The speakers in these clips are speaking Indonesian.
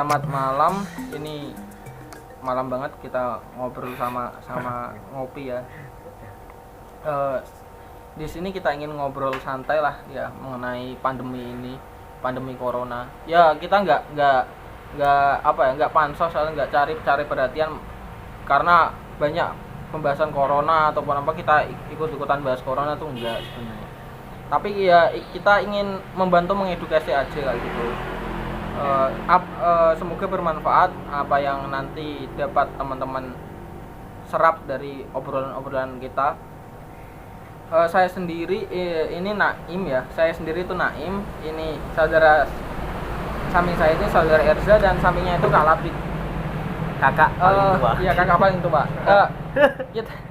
Selamat malam. Ini malam banget kita ngobrol sama ngopi ya. Di sini kita ingin ngobrol santai lah ya mengenai pandemi ini, pandemi corona. Ya kita nggak pansos atau nggak cari perhatian karena banyak pembahasan corona ataupun apa, kita ikut-ikutan bahas corona tuh enggak sebenarnya. Tapi ya kita ingin membantu mengedukasi aja kayak gitu. Semoga bermanfaat apa yang nanti dapat teman-teman serap dari obrolan kita. Saya sendiri ini Naim ya. Saya sendiri itu Naim. Ini saudara samping saya itu saudara Erza, dan sampingnya itu Kak Lapid. Kakak paling tua. Iya, kakak paling tua.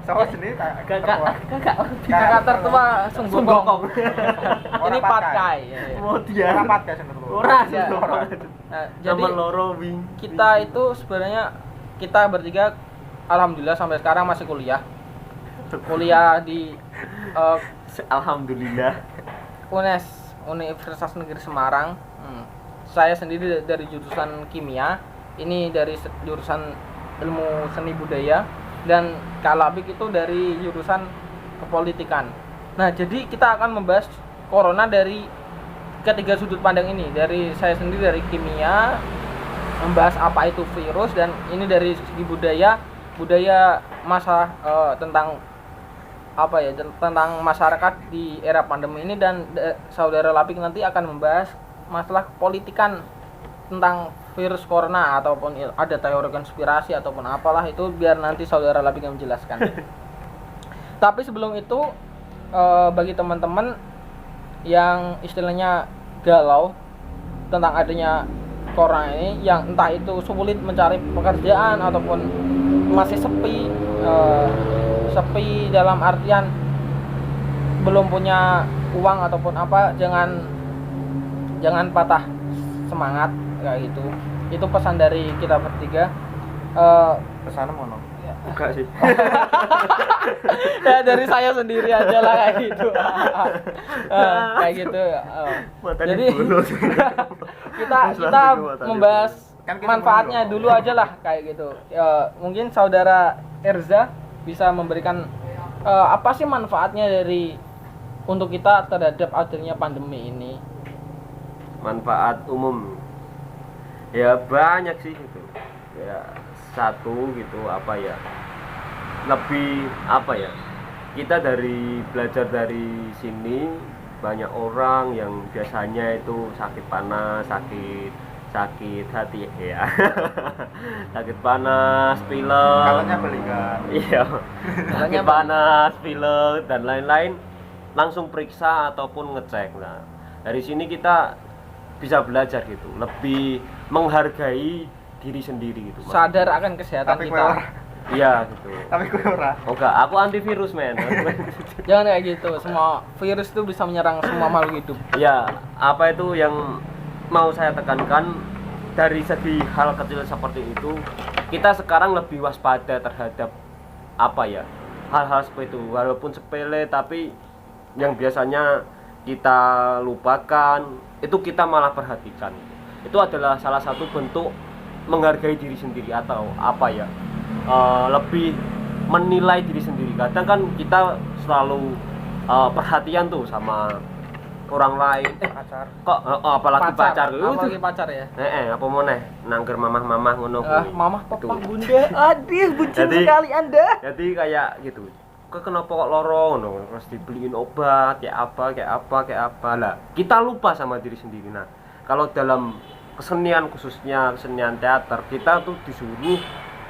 Saya sendiri kakak tertua Sunggokong. Ini Patkai. Orang Patkai sendiri. Orang ya. Nah, jadi kita itu sebenarnya kita bertiga alhamdulillah sampai sekarang masih kuliah di alhamdulillah UNES, Universitas Negeri Semarang. Saya sendiri dari jurusan kimia, ini dari jurusan ilmu seni budaya, dan Kak Labik itu dari jurusan kepolitikan. Nah, jadi kita akan membahas corona dari ketiga sudut pandang ini. Dari saya sendiri dari kimia, membahas apa itu virus, dan ini dari segi budaya masa tentang apa ya, tentang masyarakat di era pandemi ini, dan saudara Lapik nanti akan membahas masalah politikan tentang virus corona ataupun ada teori konspirasi ataupun apalah itu, biar nanti saudara Lapik yang menjelaskan. Tapi sebelum itu bagi teman-teman yang istilahnya galau tentang adanya corona ini, yang entah itu sulit mencari pekerjaan ataupun masih sepi dalam artian belum punya uang ataupun apa, jangan patah semangat kayak gitu. Itu pesan dari kita bertiga. Pesan mono. enggak sih. Ya dari saya sendiri aja lah kayak gitu. Kayak gitu. Jadi kita membahas manfaatnya dulu aja lah kayak gitu. Mungkin saudara Erza bisa memberikan apa sih manfaatnya dari untuk kita terhadap adanya pandemi ini? Manfaat umum ya banyak sih gitu. Ya satu gitu apa ya, lebih apa ya, kita belajar dari sini, banyak orang yang biasanya itu sakit panas, sakit hati ya. Sakit panas, pilek, kalanya belikan. iya, sakit panas, pilek dan lain-lain, langsung periksa ataupun ngecek. Nah dari sini kita bisa belajar gitu, lebih menghargai diri sendiri gitu, sadar akan kesehatan tapi kita. Iya gitu. Tapi gue ora. Oh enggak, aku antivirus men. Jangan kayak gitu, semua virus itu bisa menyerang semua makhluk hidup. Ya, apa itu yang mau saya tekankan, dari segi hal kecil seperti itu, kita sekarang lebih waspada terhadap apa ya, hal-hal seperti itu, walaupun sepele tapi yang biasanya kita lupakan, itu kita malah perhatikan. Itu adalah salah satu bentuk menghargai diri sendiri atau apa ya, lebih menilai diri sendiri. Kadang kan kita selalu perhatian tuh sama orang lain, Pacar. kok apalagi pacar ya. Apa meneh nangger mamah-mamah ngono kuwi. Mamah papa bunda, aduh bucin sekali Anda. Jadi kayak gitu, kok kenapa kok loro ngono, terus dibeliin obat kayak apa lah, kita lupa sama diri sendiri. Nah kalau dalam kesenian, khususnya kesenian teater, kita tuh disuruh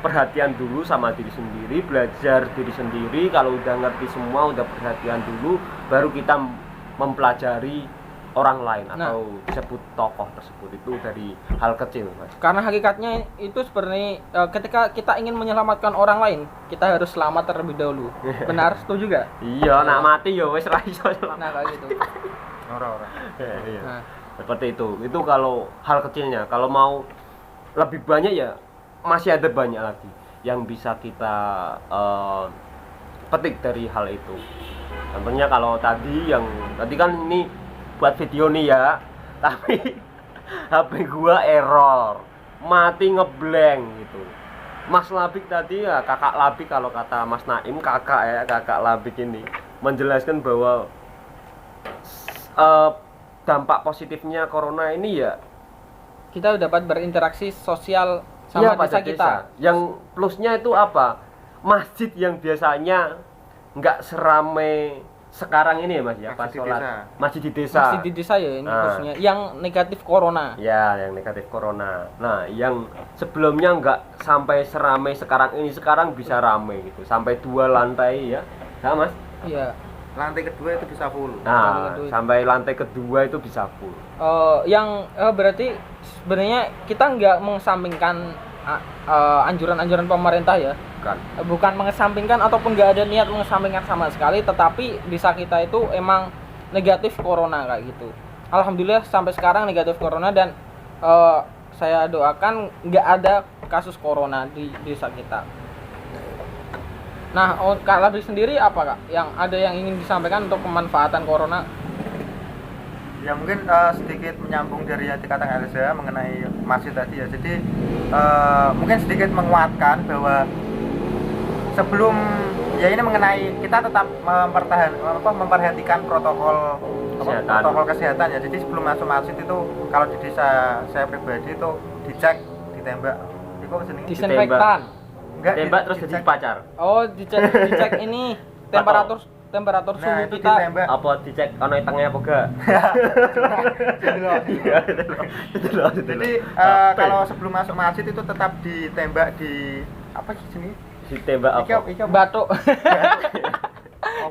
perhatian dulu sama diri sendiri, belajar diri sendiri. Kalau udah ngerti semua, udah perhatian dulu, baru kita mempelajari orang lain atau disebut tokoh tersebut. Itu dari hal kecil, Mas. Karena hakikatnya itu seperti ketika kita ingin menyelamatkan orang lain, kita harus selamat terlebih dahulu. Benar, setuju gak? Iya, nak mati ya wis ra iso. Nah kayak gitu. Ora. Iya. Nah, Seperti itu kalau hal kecilnya. Kalau mau lebih banyak ya masih ada banyak lagi yang bisa kita petik dari hal itu. Contohnya kalau tadi kan ini buat video nih ya, tapi HP gua error. mati ngeblank gitu. Mas Labik tadi ya, kakak Labik kalau kata Mas Naim, kakak Labik ini menjelaskan bahwa dampak positifnya corona ini ya Kita dapat berinteraksi sosial iya, sama desa kita. Yang plusnya itu apa? Masjid yang biasanya nggak seramai sekarang ini ya Mas ya, pas Masjid di sholat. desa. Masjid di desa. Masih di desa ya ini Ah. khususnya yang negatif corona. Ya, yang negatif corona. Nah, yang sebelumnya nggak sampai seramai sekarang bisa ramai gitu, sampai 2 lantai ya, nah, Mas. Iya. Lantai kedua itu bisa full. Nah, Lantai kedua. sampai lantai kedua itu bisa full. Berarti sebenarnya kita nggak mengesampingkan anjuran-anjuran pemerintah ya. Kan? Bukan mengesampingkan ataupun nggak ada niat mengesampingkan sama sekali, tetapi desa kita itu emang negatif corona kayak gitu. Alhamdulillah sampai sekarang negatif corona dan saya doakan nggak ada kasus corona di desa kita. Nah, Kak Labri sendiri apa Kak? Yang ingin disampaikan untuk pemanfaatan corona? Ya mungkin sedikit menyambung dari yang dikatakan Elza mengenai masjid tadi ya. Jadi mungkin sedikit menguatkan bahwa sebelum ya ini mengenai kita tetap memperhatikan protokol Kesehatan. protokol kesehatan ya. Jadi sebelum masuk masjid itu kalau di desa saya pribadi itu dicek, ditembak. Itu jenenge Disinfektan. enggak Tembak terus jadi dicek. pacar. Oh, dicek ini temperatur Nah, suhu itu kita. ditembak. Apa dicek ono itengnya apa enggak? Jadi loh. Iya, itu loh. Jadi kalau sebelum masuk masjid itu tetap ditembak di apa sih sini? ditembak apa? Batuk.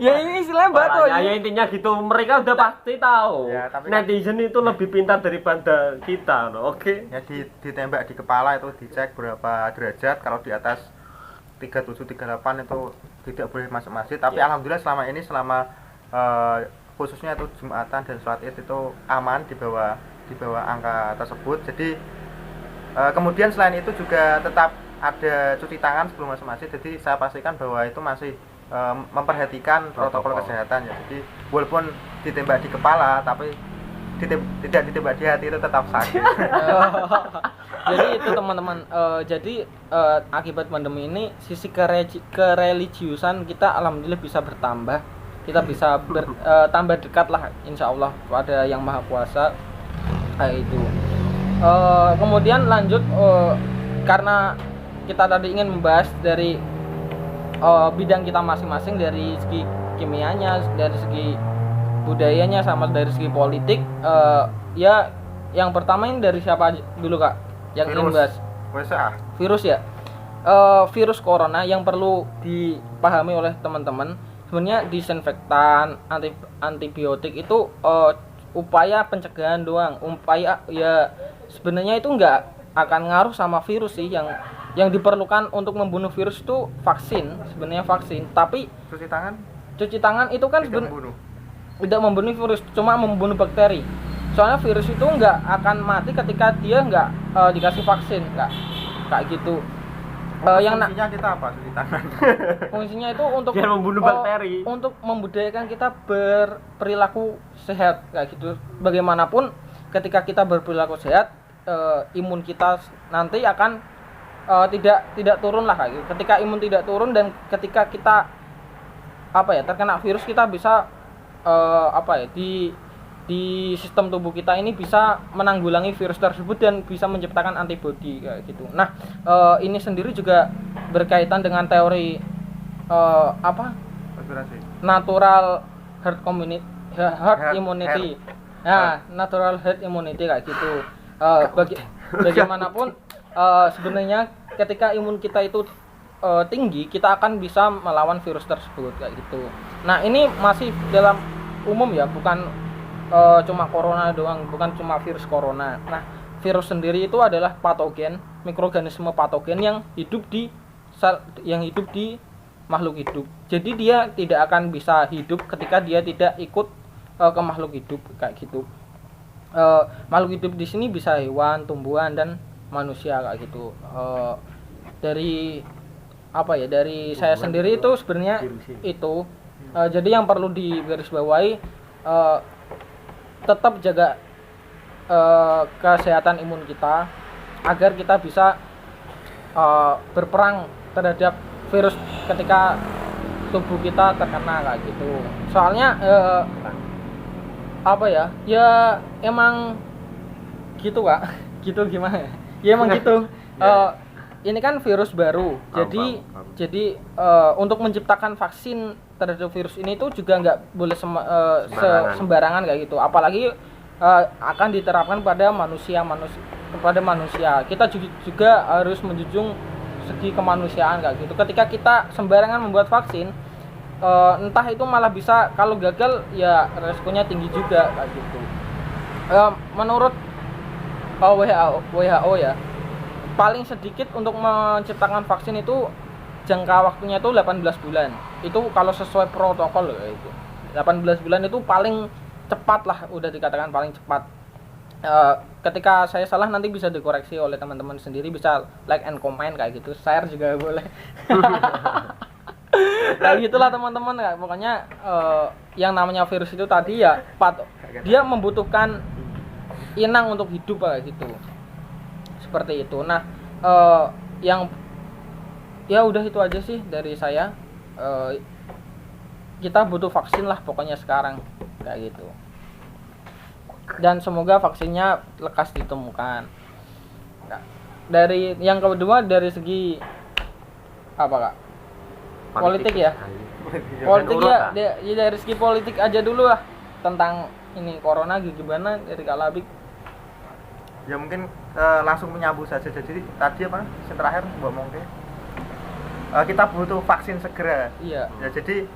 Ya ini istilahnya batuk. Makanya, ya intinya gitu, mereka udah pasti tahu. Ya, tapi kan- netizen itu lebih pintar daripada kita, no? Oke. Ya ditembak di kepala itu dicek berapa derajat, kalau di atas 37 38 itu tidak boleh masuk masjid. Tapi Ya. alhamdulillah selama ini khususnya itu Jumatan dan sholat Id itu aman di bawah angka tersebut. Jadi kemudian selain itu juga tetap ada cuci tangan sebelum masuk masjid. Jadi saya pastikan bahwa itu masih memperhatikan protokol kesehatan ya. Jadi walaupun ditembak di kepala tapi tidak ditembak di hati itu tetap sakit. Jadi itu teman-teman, akibat pandemi ini sisi kereligiusan kita alhamdulillah bisa bertambah. Kita bisa tambah dekat lah insya Allah pada Yang Maha Kuasa. Itu. Kemudian lanjut karena kita tadi ingin membahas dari bidang kita masing-masing, dari segi kimianya, dari segi budayanya, sama dari segi politik. Ya yang pertama ini dari siapa dulu Kak yang ingin bahas? Virus ya. Virus corona yang perlu dipahami oleh teman-teman sebenarnya disinfektan, antibiotik itu upaya pencegahan doang. Upaya ya sebenarnya itu enggak akan ngaruh sama virus sih. Yang diperlukan untuk membunuh virus itu vaksin, sebenarnya vaksin. Tapi cuci tangan itu kan tidak membunuh virus, cuma membunuh bakteri. Soalnya virus itu nggak akan mati ketika dia nggak dikasih vaksin, nggak kayak gitu. Fungsinya kita apa cuci tangan? Fungsinya itu untuk Biar membunuh bakteri. untuk membudayakan kita berperilaku sehat kayak gitu. Bagaimanapun ketika kita berperilaku sehat, imun kita nanti akan tidak turun lah kayak gitu. Ketika imun tidak turun dan ketika kita terkena virus, kita bisa di sistem tubuh kita ini bisa menanggulangi virus tersebut dan bisa menciptakan antibodi kayak gitu. Nah, ini sendiri juga berkaitan dengan teori natural herd immunity. Natural herd immunity kayak gitu. Bagaimanapun sebenarnya ketika imun kita itu tinggi, kita akan bisa melawan virus tersebut kayak gitu. Nah, ini masih dalam umum ya, bukan cuma corona doang, bukan cuma virus corona. Nah, virus sendiri itu adalah patogen, mikroorganisme patogen yang hidup di makhluk hidup. Jadi dia tidak akan bisa hidup ketika dia tidak ikut ke makhluk hidup kayak gitu. Makhluk hidup di sini bisa hewan, tumbuhan dan manusia kayak gitu. Dari saya sendiri itu sebenarnya itu. Jadi yang perlu digarisbawahi, tetap jaga kesehatan imun kita. agar kita bisa berperang terhadap virus ketika tubuh kita terkena kayak gitu. Soalnya apa ya? Ya emang gitu, Kak. Gitu gimana ya? Ya emang gitu. Ini kan virus baru. Jadi untuk menciptakan vaksin terhadap virus ini tuh juga nggak boleh sembarangan kayak gitu. Apalagi akan diterapkan pada manusia. Kita juga harus menjunjung segi kemanusiaan kayak gitu. Ketika kita sembarangan membuat vaksin, entah itu malah bisa, kalau gagal ya resikonya tinggi juga kayak gitu. Menurut WHO ya, paling sedikit untuk menciptakan vaksin itu jangka waktunya itu 18 bulan. Itu kalau sesuai protokol ya itu. 18 bulan itu paling cepat lah, udah dikatakan paling cepat. Ketika saya salah nanti bisa dikoreksi oleh teman-teman sendiri, bisa like and comment kayak gitu, share juga boleh. Nah gitulah teman-teman, pokoknya yang namanya virus itu tadi ya dia membutuhkan inang untuk hidup kayak gitu, seperti itu. Nah yang ya udah itu aja sih dari saya. Kita butuh vaksin lah pokoknya sekarang kayak gitu. Dan semoga vaksinnya lekas ditemukan. Nah, dari yang kedua dari segi apa, Kak? Politik ya. Politik ya, dari segi politik aja dulu lah, tentang ini corona gimana dari Kak Labik. Ya mungkin langsung menyambung saja. Jadi tadi apa? Yang terakhir ngomong deh. Kita butuh vaksin segera. Iya. Ya jadi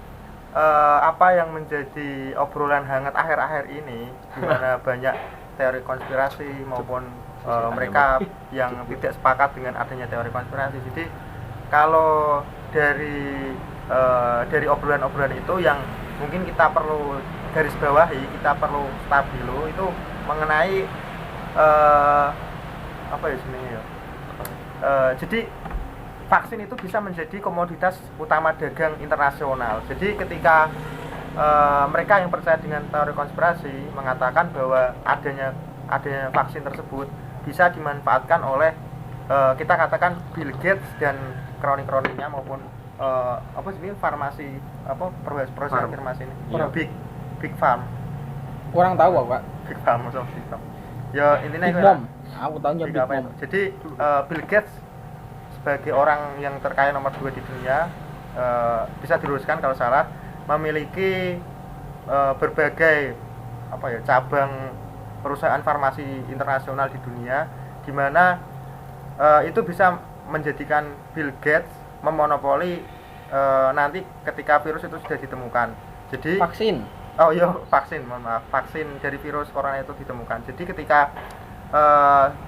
apa yang menjadi obrolan hangat akhir-akhir ini, di mana banyak teori konspirasi maupun mereka yang tidak sepakat dengan adanya teori konspirasi. Jadi kalau dari obrolan-obrolan itu yang mungkin kita perlu garis bawahi, kita perlu stabilo itu mengenai apa ya sebenarnya ya. Jadi vaksin itu bisa menjadi komoditas utama dagang internasional. Jadi ketika mereka yang percaya dengan teori konspirasi mengatakan bahwa adanya vaksin tersebut bisa dimanfaatkan oleh kita katakan Bill Gates dan kroni-kroninya maupun apa sih farmasi, apa perusahaan farmasi ini, Iya. Big Farm. Kurang tahu aku, Kak. Big Farm. Ya intinya Big Mom. Aku tahunya Big Mom. Jadi Bill Gates sebagai orang yang terkaya nomor 2 di dunia, bisa diluruskan kalau salah, memiliki berbagai apa ya cabang perusahaan farmasi internasional di dunia, di mana itu bisa menjadikan Bill Gates memonopoli nanti ketika virus itu sudah ditemukan. Jadi Vaksin. Vaksin dari virus corona itu ditemukan. Jadi ketika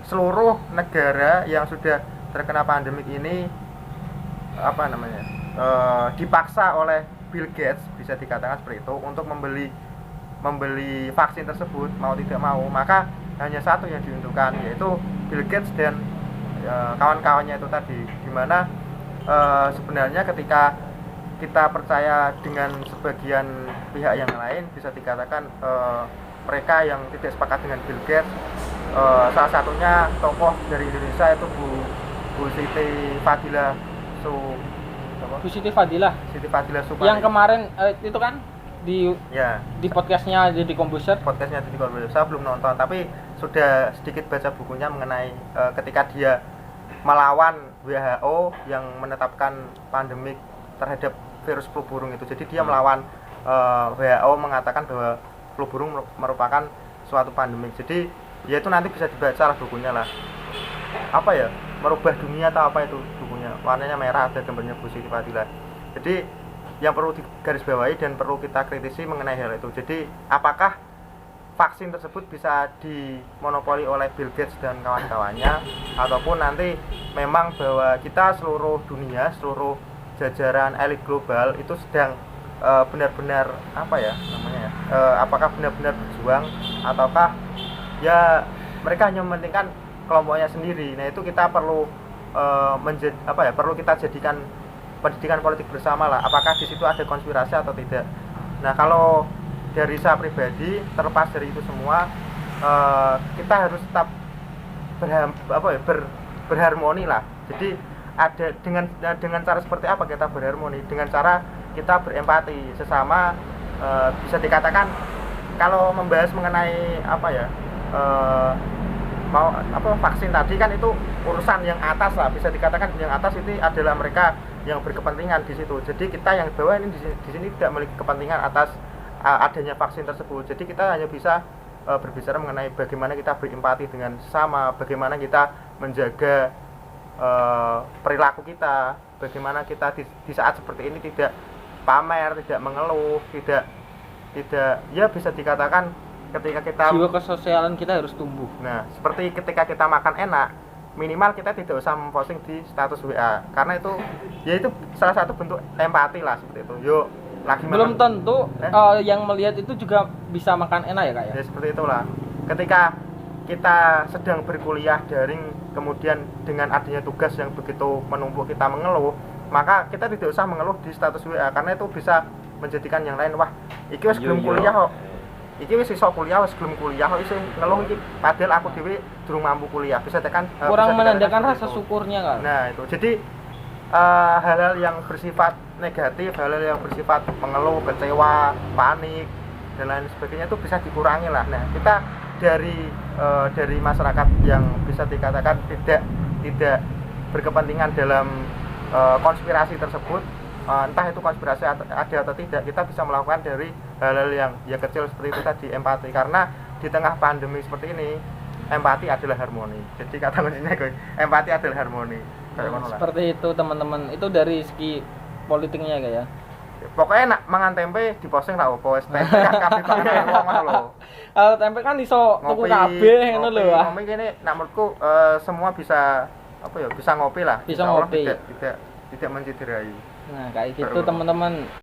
seluruh negara yang sudah terkena pandemik ini apa namanya dipaksa oleh Bill Gates, bisa dikatakan seperti itu, untuk membeli vaksin tersebut mau tidak mau, maka hanya satu yang diuntungkan, yaitu Bill Gates dan kawan-kawannya itu tadi, dimana sebenarnya ketika kita percaya dengan sebagian pihak yang lain, bisa dikatakan mereka yang tidak sepakat dengan Bill Gates, salah satunya tokoh dari Indonesia itu Bu Siti Fadila Supari. Yang kemarin itu kan di podcastnya di Kombuser. Saya belum nonton, tapi sudah sedikit baca bukunya mengenai ketika dia melawan WHO yang menetapkan pandemik terhadap virus flu burung itu. Jadi dia melawan WHO mengatakan bahwa flu burung merupakan suatu pandemik. Jadi ya itu nanti bisa dibaca lah bukunya lah. Apa ya? Merubah dunia atau apa itu bukunya, warnanya merah, ada gambarnya Bu Siti Fadila. Jadi yang perlu digarisbawahi dan perlu kita kritisi mengenai hal itu. Jadi apakah vaksin tersebut bisa dimonopoli oleh Bill Gates dan kawan-kawannya, ataupun nanti memang bahwa kita seluruh dunia, seluruh jajaran elit global itu sedang benar-benar apa ya namanya ya, apakah benar-benar berjuang ataukah ya mereka hanya mementingkan kelompoknya sendiri. Nah itu kita perlu perlu kita jadikan pendidikan politik bersama lah, apakah di situ ada konspirasi atau tidak. Nah kalau dari saya pribadi, terlepas dari itu semua, kita harus tetap berharmoni lah. Jadi ada dengan cara seperti apa kita berharmoni? Dengan cara kita berempati sesama, bisa dikatakan kalau membahas mengenai vaksin tadi kan itu urusan yang atas lah, bisa dikatakan yang atas itu adalah mereka yang berkepentingan di situ. Jadi kita yang bawah ini di sini tidak memiliki kepentingan atas adanya vaksin tersebut. Jadi kita hanya bisa berbicara mengenai bagaimana kita berempati dengan sesama, bagaimana kita menjaga perilaku kita, bagaimana kita di saat seperti ini tidak pamer, tidak mengeluh, tidak ya bisa dikatakan ketika kita jiwa kesosialan kita harus tumbuh. Nah, seperti ketika kita makan enak, minimal kita tidak usah memposting di status WA, karena itu ya itu salah satu bentuk empati lah seperti itu. Yuk, lagi belum tentu yang melihat itu juga bisa makan enak ya Kak ya? Ya seperti itulah. Ketika kita sedang berkuliah daring, kemudian dengan adanya tugas yang begitu menumpuk kita mengeluh, maka kita tidak usah mengeluh di status WA, karena itu bisa menjadikan yang lain, wah iki wis belum kuliah kok, iki wis iso kuliah, wis belum kuliah kok iso ngeluh iki, padahal aku dhewe durung mampu kuliah. Bisa tekan kurang bisa menandakan rasa syukurnya kan. Nah itu jadi hal-hal yang bersifat negatif, hal-hal yang bersifat mengeluh, kecewa, panik dan lain sebagainya itu bisa dikurangi lah. Nah kita dari masyarakat yang bisa dikatakan tidak berkepentingan dalam konspirasi tersebut, entah itu konspirasi ada atau tidak, kita bisa melakukan dari hal-hal yang ya kecil seperti itu tadi, empati. Karena di tengah pandemi seperti ini, empati adalah harmoni. Jadi kata kuncinya empati adalah harmoni. Seperti itu teman-teman, itu dari segi politiknya kayak ya. Pokoknya nak mangan tempe diposting lah opo, tempe kan kabeh pangan wong lho. Kalau tempe kan iso tuku kabeh ngono lho. Ngopi kene nak menurutku semua bisa bisa ngopi lah. Bisa ngopi. Tidak mencederai. Nah, kayak gitu teman-teman.